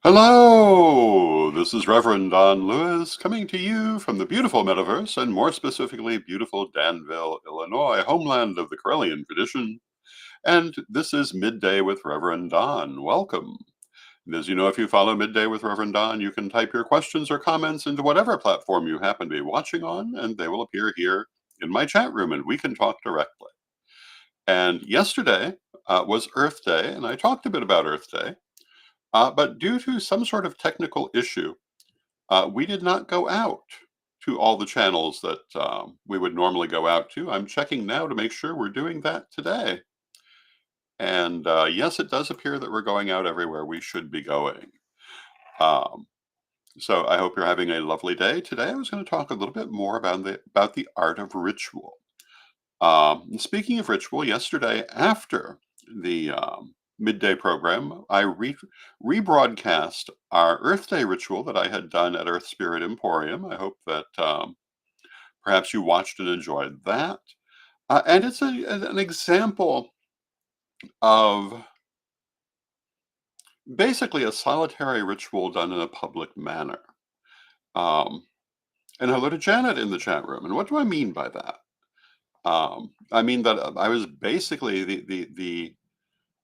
Hello, this is Reverend Don Lewis coming to you from the beautiful metaverse and more specifically beautiful Danville, Illinois, homeland of the Corellian tradition. And this is Midday with Reverend Don. Welcome. And as you know, if you follow Midday with Reverend Don, you can type your questions or comments into whatever platform you happen to be watching on, and they will appear here in my chat room and we can talk directly. And yesterday was Earth Day, and I talked a bit about Earth Day. But due to some sort of technical issue, we did not go out to all the channels that we would normally go out to. I'm checking now to make sure we're doing that today. And yes, it does appear that we're going out everywhere we should be going. Um, so I hope you're having a lovely day. Today I was going to talk a little bit more about the art of ritual. Speaking of ritual, yesterday after the midday program, I rebroadcast our Earth Day ritual that I had done at Earth Spirit Emporium. I hope that perhaps you watched and enjoyed that. And it's an example of basically a solitary ritual done in a public manner. Um, and hello to Janet in the chat room. And what do I mean by that? I mean that I was basically the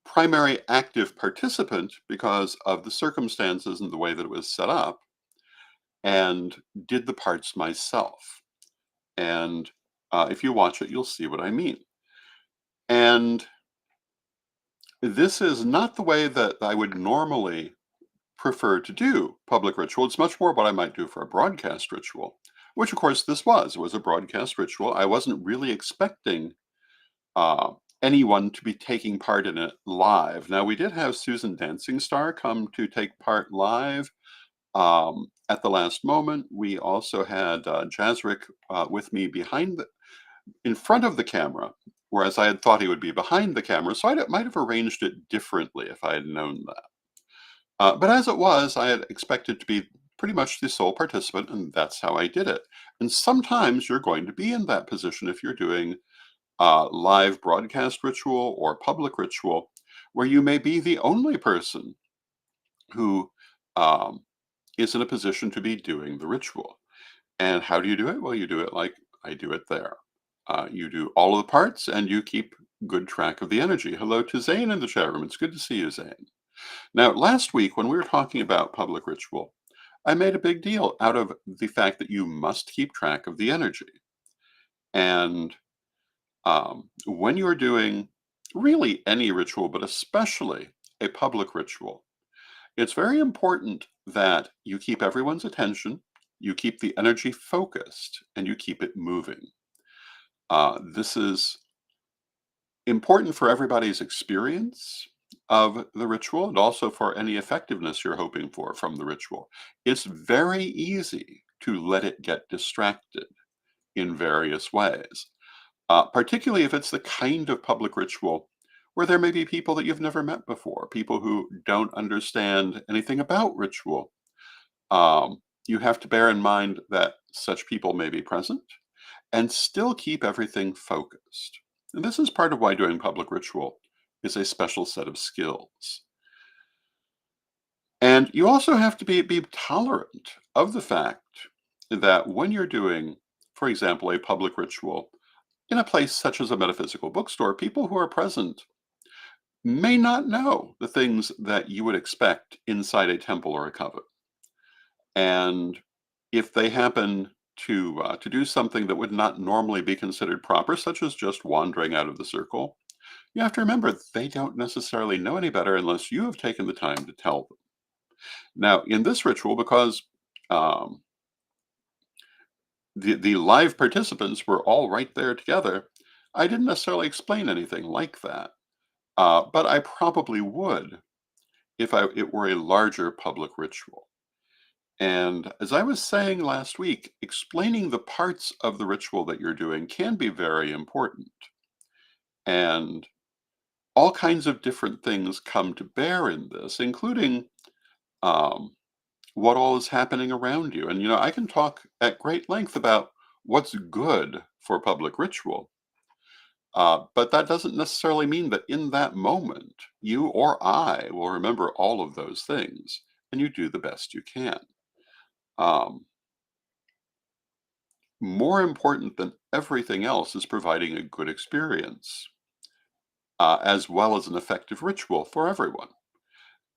primary active participant because of the circumstances and the way that it was set up, and did the parts myself. And if you watch it, you'll see what I mean. And this is not the way that I would normally prefer to do public ritual. It's much more what I might do for a broadcast ritual, which of course this was. It was a broadcast ritual. I wasn't really expecting uh, anyone to be taking part in it live. Now, we did have Susan Dancing Star come to take part live at the last moment. We also had Jazrick with me in front of the camera, whereas I had thought he would be behind the camera. So might have arranged it differently if I had known that. But as it was, I had expected to be pretty much the sole participant, and that's how I did it. And sometimes you're going to be in that position if you're doing live broadcast ritual or public ritual, where you may be the only person who um, is in a position to be doing the ritual. And how do you do it? Well, you do it like I do it there. You do all of the parts and you keep good track of the energy. Hello to Zane in the chat room. It's good to see you, Zane. Now, last week when we were talking about public ritual, I made a big deal out of the fact that you must keep track of the energy. And when you're doing really any ritual, but especially a public ritual, it's very important that you keep everyone's attention, you keep the energy focused, and you keep it moving. This is important for everybody's experience of the ritual and also for any effectiveness you're hoping for from the ritual. It's very easy to let it get distracted in various ways. Particularly if it's the kind of public ritual where there may be people that you've never met before, people who don't understand anything about ritual. You have to bear in mind that such people may be present and still keep everything focused. And this is part of why doing public ritual is a special set of skills. And you also have to be tolerant of the fact that when you're doing, for example, a public ritual, in a place such as a metaphysical bookstore, people who are present may not know the things that you would expect inside a temple or a coven. And if they happen to do something that would not normally be considered proper, such as just wandering out of the circle, you have to remember they don't necessarily know any better unless you have taken the time to tell them. Now, in this ritual, because um, the live participants were all right there together, I didn't necessarily explain anything like that. But I probably would if it were a larger public ritual. And as I was saying last week, explaining the parts of the ritual that you're doing can be very important. And all kinds of different things come to bear in this, including um, what all is happening around you. And, I can talk at great length about what's good for public ritual. But that doesn't necessarily mean that in that moment, you or I will remember all of those things. and you do the best you can. Um, More important than everything else is providing a good experience, as well as an effective ritual for everyone.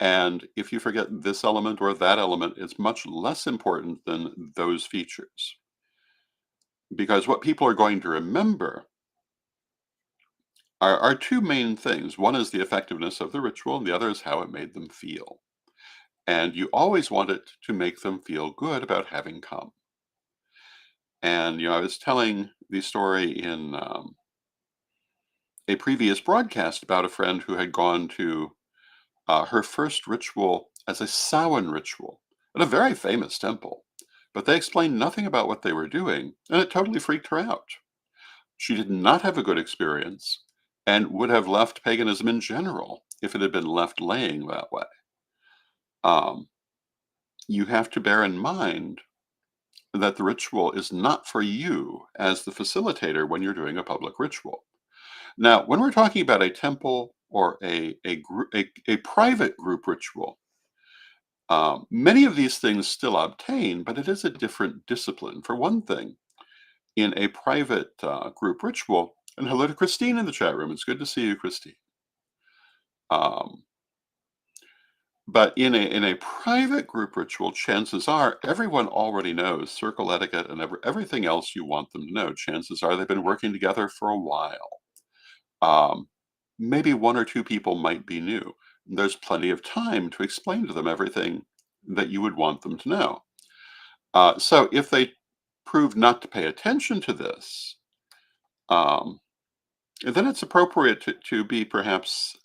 And if you forget this element or that element, it's much less important than those features. Because what people are going to remember are two main things. One is the effectiveness of the ritual, and the other is how it made them feel. And you always want it to make them feel good about having come. And, I was telling the story in a previous broadcast about a friend who had gone to her first ritual as a Samhain ritual at a very famous temple. But they explained nothing about what they were doing, and it totally freaked her out. She did not have a good experience and would have left paganism in general if it had been left laying that way. Um, you have to bear in mind that the ritual is not for you as the facilitator when you're doing a public ritual. Now, when we're talking about a temple or a private group ritual, many of these things still obtain, but it is a different discipline. For one thing, in a private group ritual, and hello to Christine in the chat room. It's good to see you, Christine. Um, but in a private group ritual, chances are everyone already knows circle etiquette and everything else you want them to know. Chances are they've been working together for a while. Um, Maybe one or two people might be new. There's plenty of time to explain to them everything that you would want them to know. So if they prove not to pay attention to this, um, then it's appropriate to be perhaps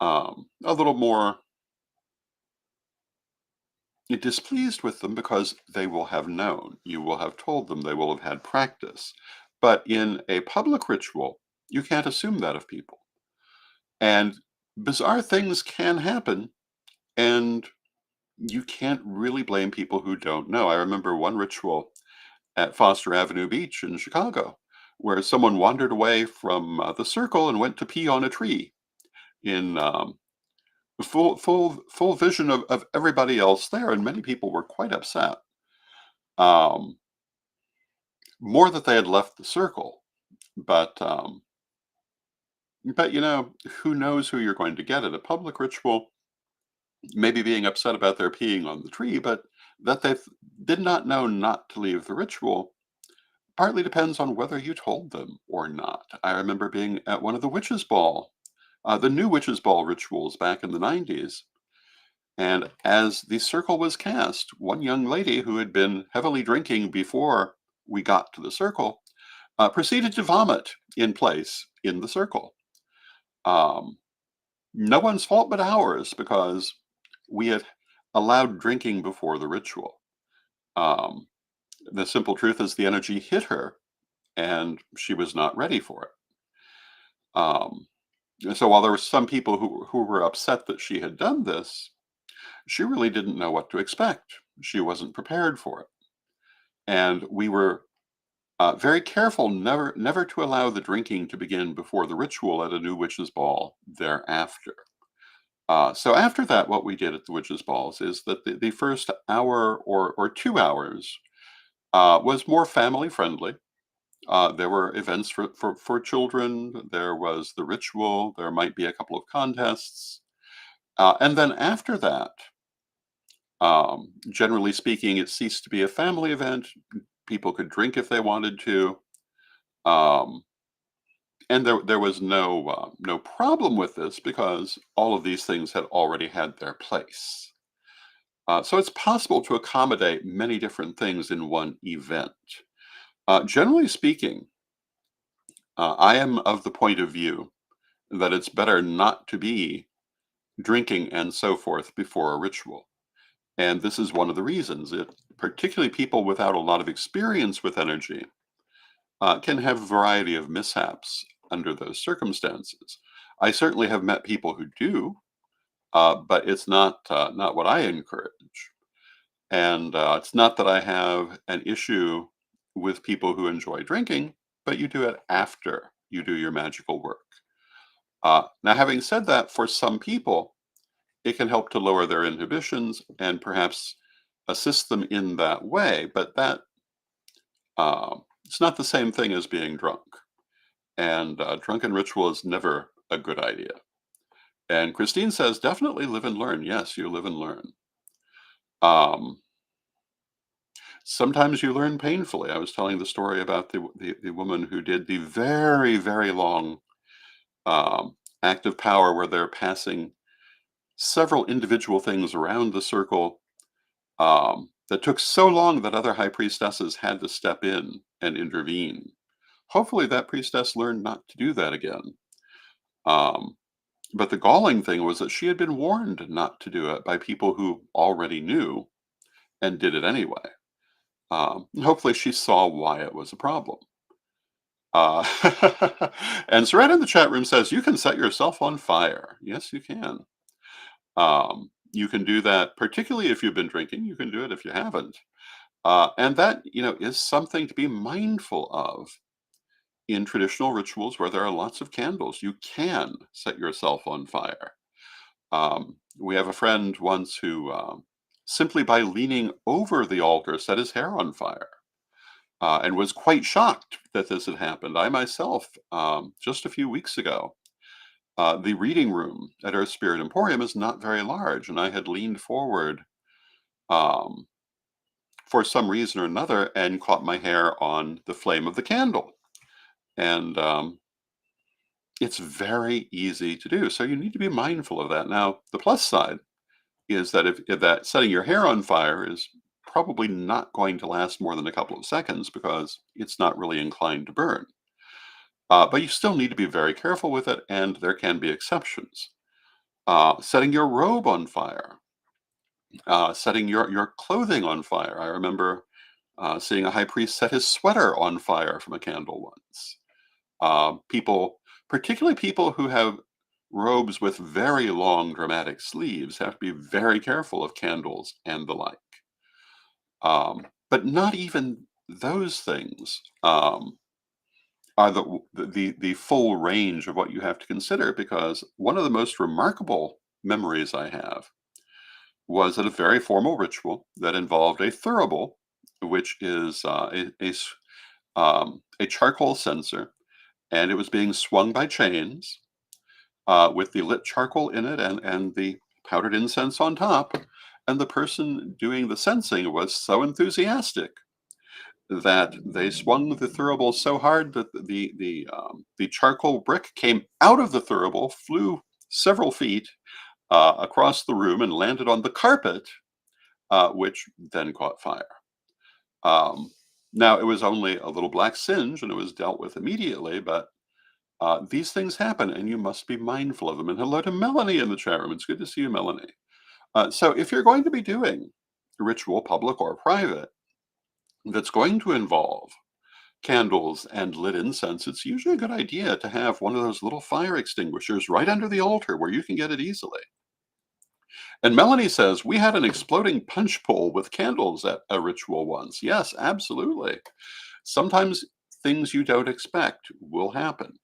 a little more displeased with them because they will have known. You will have told them, they will have had practice. But in a public ritual, you can't assume that of people. And bizarre things can happen, and you can't really blame people who don't know. I remember one ritual at Foster Avenue Beach in Chicago where someone wandered away from the circle and went to pee on a tree in full vision of everybody else there, and many people were quite upset. Um, More that they had left the circle, but who knows who you're going to get at a public ritual? Maybe being upset about their peeing on the tree, but that they did not know not to leave the ritual partly depends on whether you told them or not. I remember being at one of the new witches ball rituals back in the 90s. And as the circle was cast, one young lady who had been heavily drinking before we got to the circle proceeded to vomit in place in the circle. Um, no one's fault but ours because we had allowed drinking before the ritual. Um, the simple truth is the energy hit her and she was not ready for it. Um, so while there were some people who were upset that she had done this, she really didn't know what to expect. She wasn't prepared for it. And we were very careful never to allow the drinking to begin before the ritual at a new witches' ball thereafter. So after that, what we did at the witches' balls is that the first hour or 2 hours was more family friendly. There were events for children. There was the ritual. There might be a couple of contests. And then after that, generally speaking, it ceased to be a family event. People could drink if they wanted to. Um, and there was no problem with this because all of these things had already had their place. So it's possible to accommodate many different things in one event. Generally speaking, I am of the point of view that it's better not to be drinking and so forth before a ritual. And this is one of the reasons. Particularly people without a lot of experience with energy, can have a variety of mishaps under those circumstances. I certainly have met people who do, but it's not what I encourage. And it's not that I have an issue with people who enjoy drinking, but you do it after you do your magical work. Now, having said that, for some people, it can help to lower their inhibitions and perhaps assist them in that way. But that it's not the same thing as being drunk. And drunken ritual is never a good idea. And Christine says, definitely live and learn. Yes, you live and learn. Um, Sometimes you learn painfully. I was telling the story about the woman who did the very, very long act of power where they're passing several individual things around the circle that took so long that other high priestesses had to step in and intervene. Hopefully, that priestess learned not to do that again. Um, but the galling thing was that she had been warned not to do it by people who already knew and did it anyway. And hopefully, she saw why it was a problem. Uh, and Saran in the chat room says, you can set yourself on fire. Yes, you can. You can do that, particularly if you've been drinking. You can do it if you haven't. And that, is something to be mindful of in traditional rituals where there are lots of candles. You can set yourself on fire. We have a friend once who, simply by leaning over the altar, set his hair on fire. And was quite shocked that this had happened. I myself, just a few weeks ago, the reading room at Earth Spirit Emporium is not very large, and I had leaned forward um, for some reason or another and caught my hair on the flame of the candle. And it's very easy to do. So you need to be mindful of that. Now, the plus side is that if that setting your hair on fire is probably not going to last more than a couple of seconds because it's not really inclined to burn. But you still need to be very careful with it, and there can be exceptions. Setting your robe on fire, setting your clothing on fire. I remember seeing a high priest set his sweater on fire from a candle once. People, particularly people who have robes with very long dramatic sleeves, have to be very careful of candles and the like. But not even those things are the full range of what you have to consider, because one of the most remarkable memories I have was at a very formal ritual that involved a thurible, which is a charcoal censer, and it was being swung by chains with the lit charcoal in it and the powdered incense on top. And the person doing the censing was so enthusiastic that they swung the thurible so hard that the charcoal brick came out of the thurible, flew several feet across the room, and landed on the carpet, which then caught fire. Um, Now, it was only a little black singe, and it was dealt with immediately, but these things happen, and you must be mindful of them. And hello to Melanie in the chat room. It's good to see you, Melanie. So if you're going to be doing a ritual, public or private, that's going to involve candles and lit incense, it's usually a good idea to have one of those little fire extinguishers right under the altar where you can get it easily. And Melanie says, we had an exploding punch bowl with candles at a ritual once. Yes, absolutely. Sometimes things you don't expect will happen.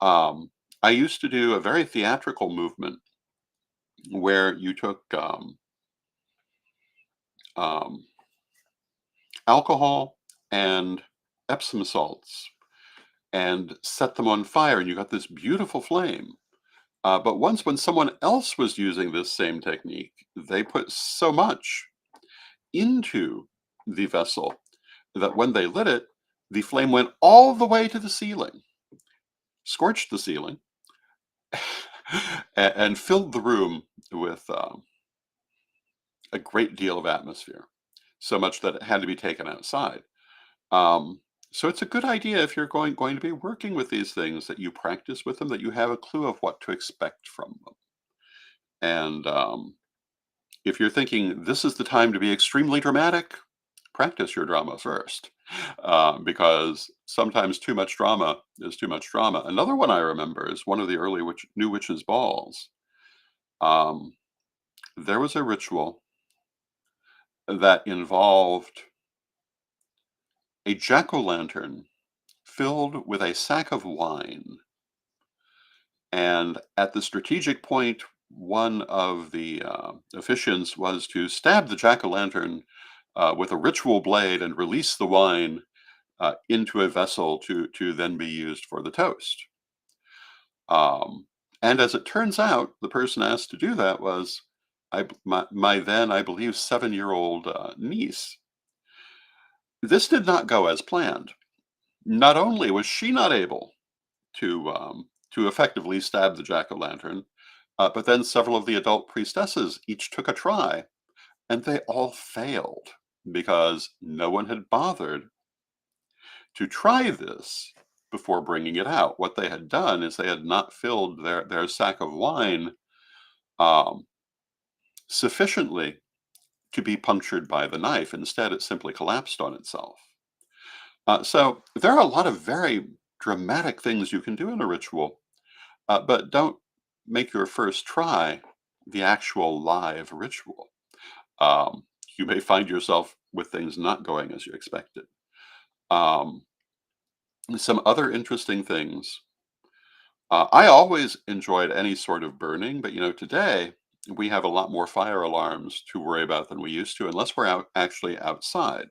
Um, I used to do a very theatrical movement where you took um, alcohol and Epsom salts and set them on fire, and you got this beautiful flame. But once, when someone else was using this same technique, they put so much into the vessel that when they lit it, the flame went all the way to the ceiling, scorched the ceiling, and filled the room with a great deal of atmosphere, so much that it had to be taken outside. Um, so it's a good idea, if you're going to be working with these things, that you practice with them, that you have a clue of what to expect from them. And if you're thinking this is the time to be extremely dramatic, practice your drama first, because sometimes too much drama is too much drama. Another one I remember is one of the early New Witches' balls. Um, there was a ritual that involved a jack-o'-lantern filled with a sack of wine. And at the strategic point one of the officiants was to stab the jack-o'-lantern with a ritual blade and release the wine into a vessel to then be used for the toast. Um, and as it turns out, the person asked to do that was my then, I believe, 7-year-old niece. This did not go as planned. Not only was she not able to effectively stab the jack-o'-lantern, but then several of the adult priestesses each took a try, and they all failed because no one had bothered to try this before bringing it out. What they had done is they had not filled their sack of wine um, sufficiently to be punctured by the knife. Instead, it simply collapsed on itself. So there are a lot of very dramatic things you can do in a ritual, but don't make your first try the actual live ritual. Um, you may find yourself with things not going as you expected. Um, some other interesting things. I always enjoyed any sort of burning, but today we have a lot more fire alarms to worry about than we used to, unless we're out actually outside.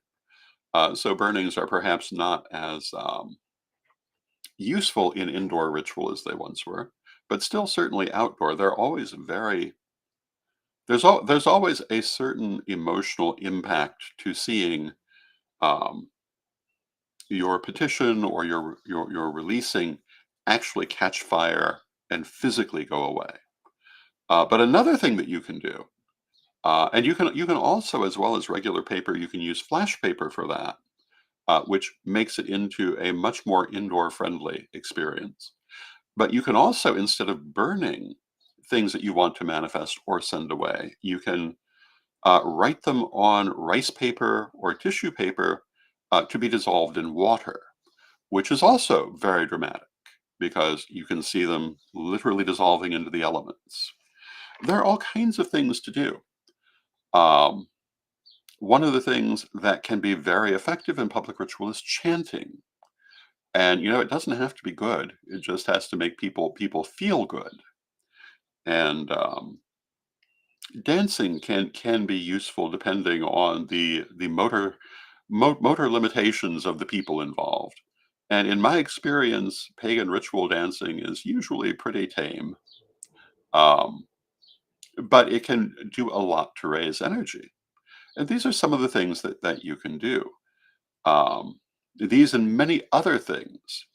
So burnings are perhaps not as useful in indoor ritual as they once were, but still certainly outdoor. They're always very there's always a certain emotional impact to seeing um, your petition or your releasing actually catch fire and physically go away. But another thing that you can do, and you can also, as well as regular paper, you can use flash paper for that, which makes it into a much more indoor friendly experience. But you can also, instead of burning things that you want to manifest or send away, you can write them on rice paper or tissue paper to be dissolved in water, which is also very dramatic because you can see them literally dissolving into the elements. There are all kinds of things to do. Um, one of the things that can be very effective in public ritual is chanting. And it doesn't have to be good. It just has to make people feel good. And dancing can be useful depending on the motor limitations of the people involved. And in my experience, pagan ritual dancing is usually pretty tame, um, but it can do a lot to raise energy. And these are some of the things that you can do. Um, these and many other things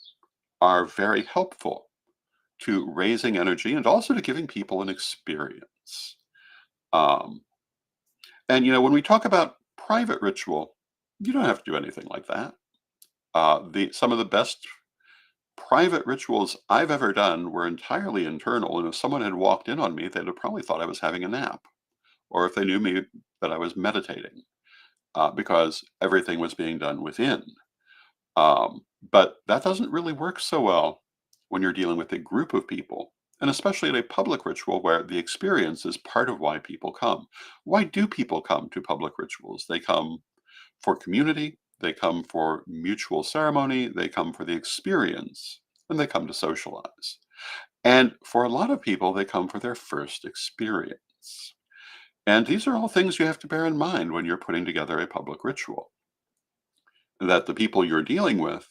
are very helpful to raising energy and also to giving people an experience. Um, and when we talk about private ritual, you don't have to do anything like that. The some of the best private rituals I've ever done were entirely internal, and if someone had walked in on me, they'd have probably thought I was having a nap, or if they knew me, that I was meditating, because everything was being done within. But that doesn't really work so well when you're dealing with a group of people, and especially at a public ritual where the experience is part of why people come. Why do people come to public rituals? They come for community, they come for mutual ceremony, they come for the experience, and they come to socialize. And for a lot of people, they come for their first experience. And these are all things you have to bear in mind when you're putting together a public ritual. That the people you're dealing with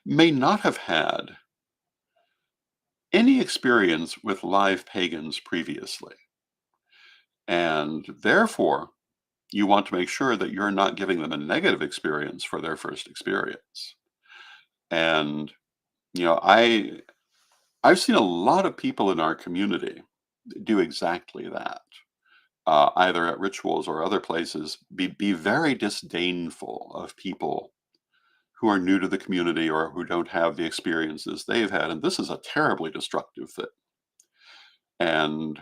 may not have had any experience with live pagans previously. And therefore, you want to make sure that you're not giving them a negative experience for their first experience. And, I've seen a lot of people in our community do exactly that. Either at rituals or other places, be very disdainful of people who are new to the community or who don't have the experiences they've had. And this is a terribly destructive thing. And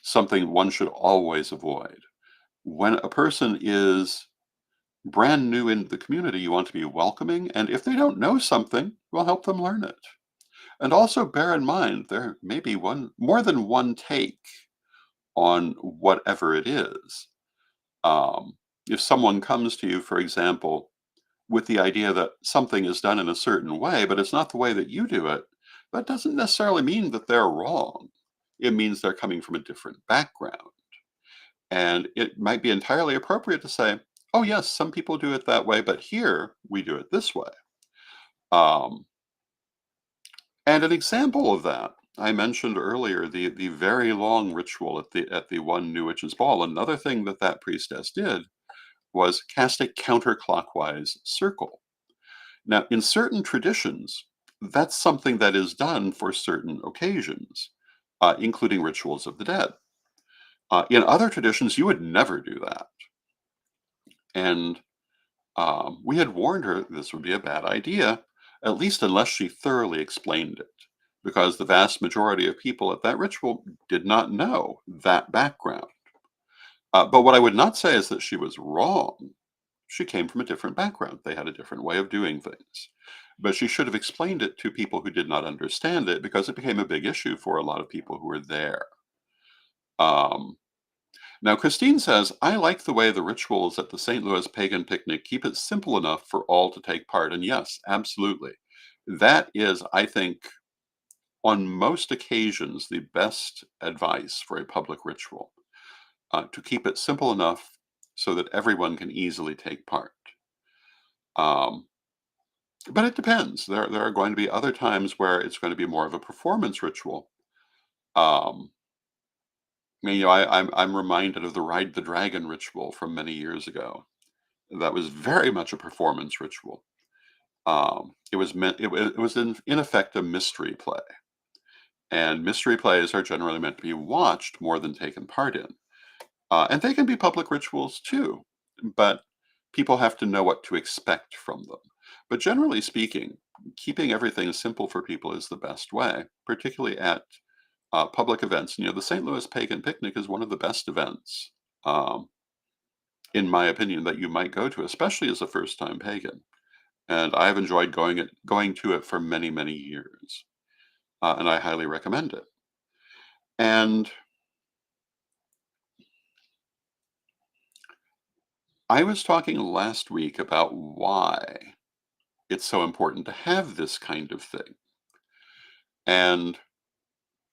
something one should always avoid. When a person is brand new into the community, you want to be welcoming. And if they don't know something, we'll help them learn it. And also bear in mind there may be more than one take on whatever it is. If someone comes to you, for example, with the idea that something is done in a certain way, but it's not the way that you do it, that doesn't necessarily mean that they're wrong. it means they're coming from a different background. And it might be entirely appropriate to say, oh, yes, some people do it that way, but here we do it this way. Um, and an example of that, I mentioned earlier the very long ritual at the one New Witch's Ball. Another thing that that priestess did was cast a counterclockwise circle. Now, in certain traditions, that's something that is done for certain occasions, including rituals of the dead. In other traditions, you would never do that. And we had warned her this would be a bad idea, at least unless she thoroughly explained it, because the vast majority of people at that ritual did not know that background. But what I would not say is that she was wrong. She came from a different background. They had a different way of doing things. But she should have explained it to people who did not understand it because it became a big issue for a lot of people who were there. Um, Now, Christine says, I like the way the rituals at the St. Louis Pagan Picnic keep it simple enough for all to take part. And yes, absolutely. That is, I think, on most occasions, the best advice for a public ritual to keep it simple enough so that everyone can easily take part. Um, but it depends. There are going to be other times where it's going to be more of a performance ritual. Um, I'm reminded of the Ride the Dragon ritual from many years ago. That was very much a performance ritual. It was meant it was in effect a mystery play, and mystery plays are generally meant to be watched more than taken part in. And they can be public rituals too, but people have to know what to expect from them. But generally speaking, keeping everything simple for people is the best way, particularly at public events. You know, the St. Louis Pagan Picnic is one of the best events, um, in my opinion, that you might go to, especially as a first-time pagan. And I've enjoyed going to it for many, many years, and I highly recommend it. And I was talking last week about why it's so important to have this kind of thing. And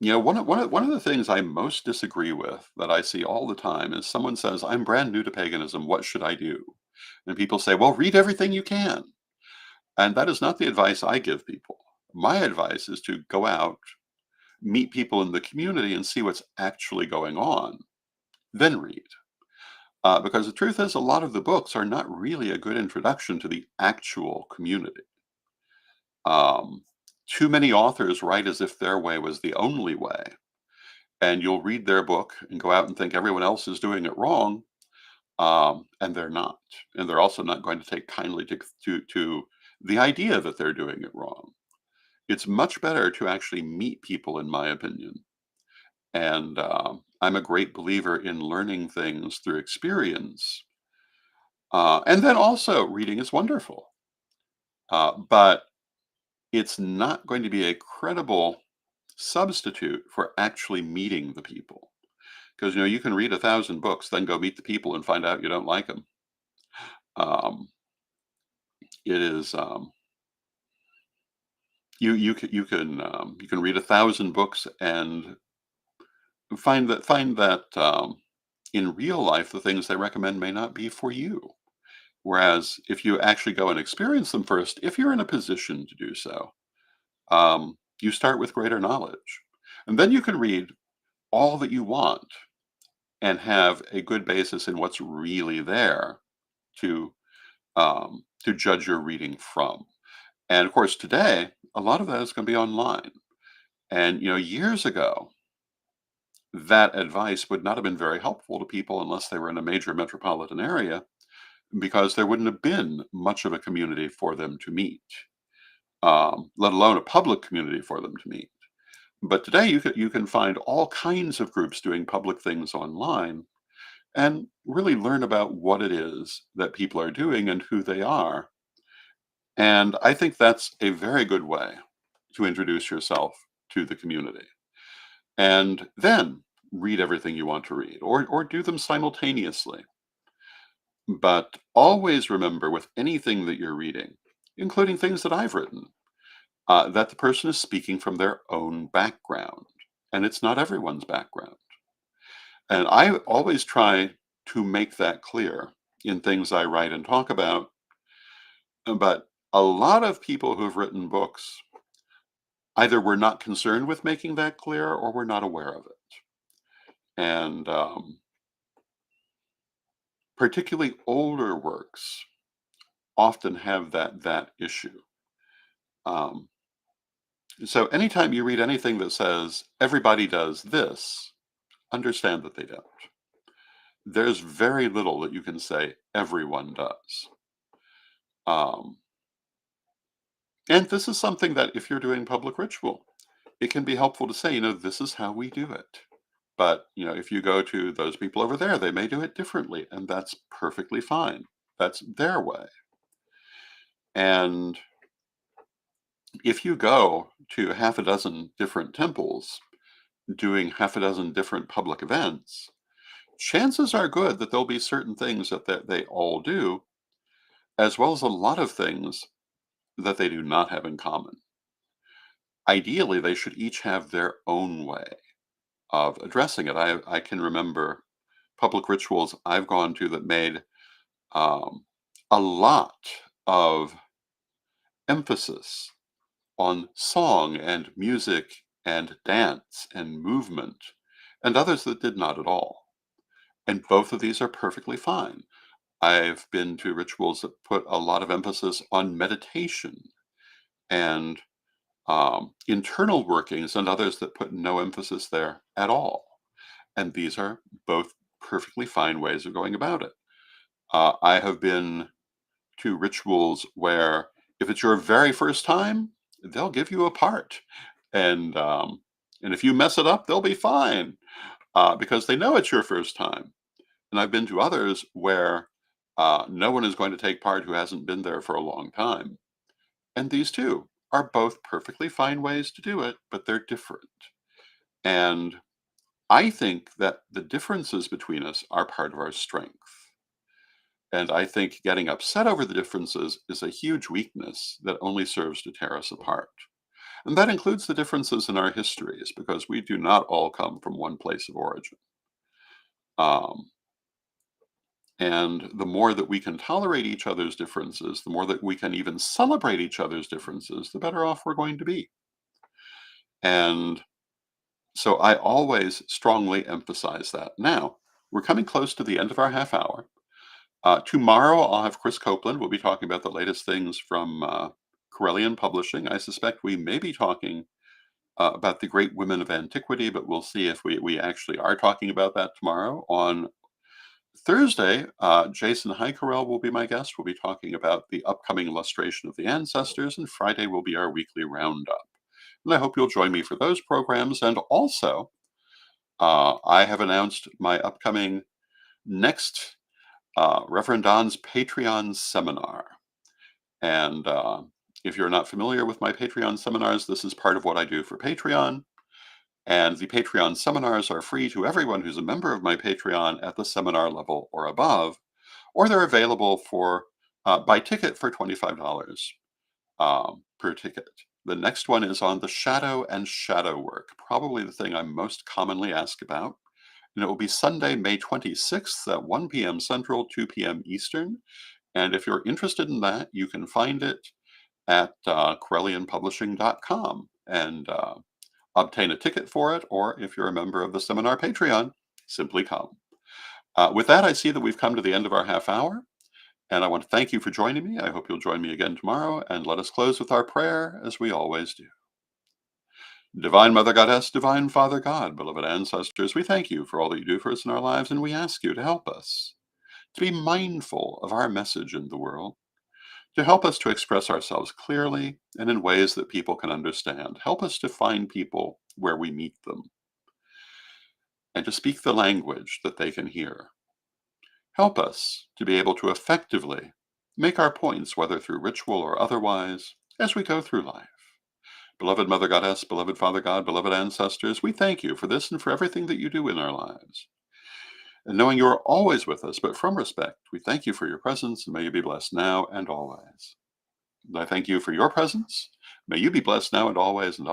you know, one of the things I most disagree with that I see all the time is someone says, "I'm brand new to paganism. What should I do?" And people say, "Well, read everything you can." And that is not the advice I give people. My advice is to go out, meet people in the community, and see what's actually going on, then read. Because the truth is, a lot of the books are not really a good introduction to the actual community. Um, Too many authors write as if their way was the only way, and you'll read their book and go out and think everyone else is doing it wrong, and they're not. And they're also not going to take kindly to the idea that they're doing it wrong. It's much better to actually meet people, in my opinion. And I'm a great believer in learning things through experience. And then also, reading is wonderful, but it's not going to be a credible substitute for actually meeting the people. Because you know you can read 1,000 books, then go meet the people and find out you don't like them. Um, it is you can read 1,000 books and find that in real life the things they recommend may not be for you. Whereas if you actually go and experience them first, if you're in a position to do so, you start with greater knowledge. And then you can read all that you want and have a good basis in what's really there to judge your reading from. And of course, today, a lot of that is going to be online. And, you know, years ago, that advice would not have been very helpful to people unless they were in a major metropolitan area because there wouldn't have been much of a community for them to meet, let alone a public community for them to meet. But today you can find all kinds of groups doing public things online and really learn about what it is that people are doing and who they are. And I think that's a very good way to introduce yourself to the community. And then read everything you want to read or do them simultaneously. But always remember with anything that you're reading, including things that I've written, that the person is speaking from their own background. and it's not everyone's background. And I always try to make that clear in things I write and talk about. But a lot of people who've written books either were not concerned with making that clear or were not aware of it. And particularly older works often have that issue. Um, so anytime you read anything that says everybody does this, understand that they don't. There's very little that you can say everyone does. Um, and this is something that if you're doing public ritual, it can be helpful to say, this is how we do it. But, if you go to those people over there, they may do it differently, and that's perfectly fine. That's their way. And if you go to half a dozen different temples doing half a dozen different public events, chances are good that there'll be certain things that they all do, as well as a lot of things that they do not have in common. Ideally, they should each have their own way of addressing it. I can remember public rituals I've gone to that made um, a lot of emphasis on song and music and dance and movement, and others that did not at all. And both of these are perfectly fine. I've been to rituals that put a lot of emphasis on meditation and internal workings, and others that put no emphasis there at all. And these are both perfectly fine ways of going about it. I have been to rituals where if it's your very first time, they'll give you a part, and and if you mess it up, they'll be fine because they know it's your first time. And I've been to others where no one is going to take part who hasn't been there for a long time, and these two are both perfectly fine ways to do it, but they're different. And I think that the differences between us are part of our strength. And I think getting upset over the differences is a huge weakness that only serves to tear us apart. And that includes the differences in our histories, because we do not all come from one place of origin. Um, and the more that we can tolerate each other's differences, the more that we can even celebrate each other's differences, the better off we're going to be. And so I always strongly emphasize that. Now, we're coming close to the end of our half hour. Tomorrow, I'll have Chris Copeland. We'll be talking about the latest things from Corellian Publishing. I suspect we may be talking about the great women of antiquity, but we'll see if we actually are talking about that tomorrow. On Thursday, Jason Heikerel will be my guest. We'll be talking about the upcoming illustration of the ancestors, and Friday will be our weekly roundup. And I hope you'll join me for those programs. And also, I have announced my upcoming next Reverend Don's Patreon seminar. And if you're not familiar with my Patreon seminars, this is part of what I do for Patreon. And the Patreon seminars are free to everyone who's a member of my Patreon at the seminar level or above, or they're available for by ticket for $25 per ticket. The next one is on the shadow and shadow work, probably the thing I'm most commonly asked about. And it will be Sunday, May 26th at 1 p.m. Central, 2 p.m. Eastern. And if you're interested in that, you can find it at corellianpublishing.com and obtain a ticket for it. Or if you're a member of the seminar Patreon, simply come. With that, I see that we've come to the end of our half hour. And I want to thank you for joining me. I hope you'll join me again tomorrow. And let us close with our prayer, as we always do. Divine Mother Goddess, Divine Father God, beloved ancestors, we thank you for all that you do for us in our lives, and we ask you to help us to be mindful of our message in the world, to help us to express ourselves clearly and in ways that people can understand. Help us to find people where we meet them and to speak the language that they can hear. Help us to be able to effectively make our points, whether through ritual or otherwise, as we go through life. Beloved Mother Goddess, beloved Father God, beloved ancestors, we thank you for this and for everything that you do in our lives. And knowing you are always with us, but from respect, we thank you for your presence, and may you be blessed now and always. And I thank you for your presence. May you be blessed now and always, and